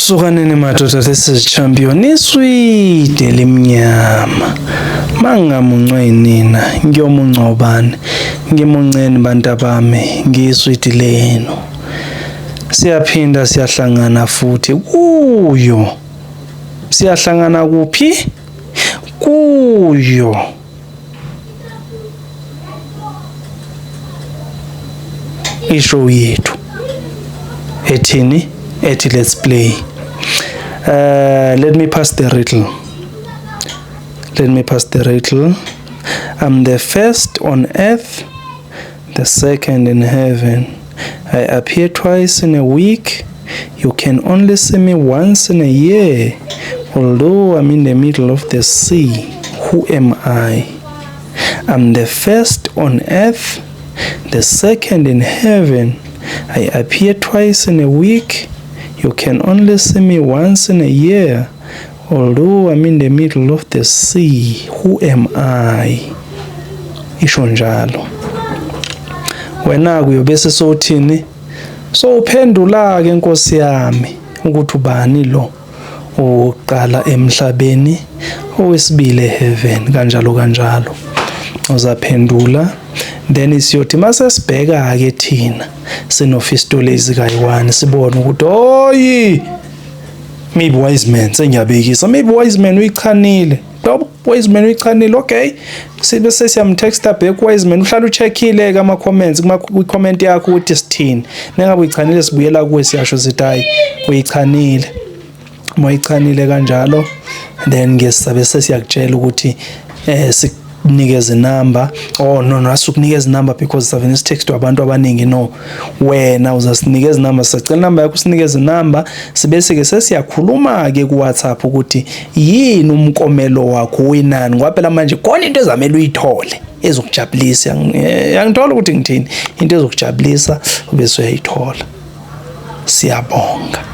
Sukaneni madoda, this is champion iswidi limnyama. Mangamuncwa yinina, ngiyomuncwa ubani? Ngimunceni bantu bami, ngiswidi lenu. Siyaphinda siyahlangana futhi kuyo. Siyahlangana kuphi? Kuyo. Ishow yethu. Ethini? Ethi let's play. Let me pass the riddle. I'm the first on earth, the second in heaven. I appear twice in a week. You can only see me once in a year. Although I'm in the middle of the sea, who am I? I'm the first on earth, the second in heaven. I appear twice in a week. You can only see me once in a year. Although I'm in the middle of the sea, who am I? Isho njalo. Wena kuyobe sesothini? So uphendula ke Nkosi yami ukuthi ubani lo oqala emhlabeni owesibili eheaven kanjalo uzaphendula. Then siyothi mase sibheka ke thina sinofistole ezikayi1 sibone ukuthi oyi maybe wise man sengiyabekisa, maybe wise man uyichanile, top wise man uyichanile. Okay, sibe sesiyamtexta back wise man, uhlala ucheckile ke ama comments ku comment yakho ukuthi sithini. Nengabe uyichanile sibuyela kuwe siyasho sithi hayi uyichanile. Moyichanile kanjalo then ngesabe sesiyakutshela ukuthi sikunikeze number. Oh no, asikunikeze number because savene text abantu abaningi. No, wena uzasinikeza number, sicela number yakho usinikeze number, sibese ke sesiyakhuluma ke ku WhatsApp ukuthi yini umkomelo wakho winani ngoba phela manje khona into ezamela uyithole ezokujabulisa. Yangithola ukuthi ngithini into ezokujabulisa ubese uyayithola. Siyabonga.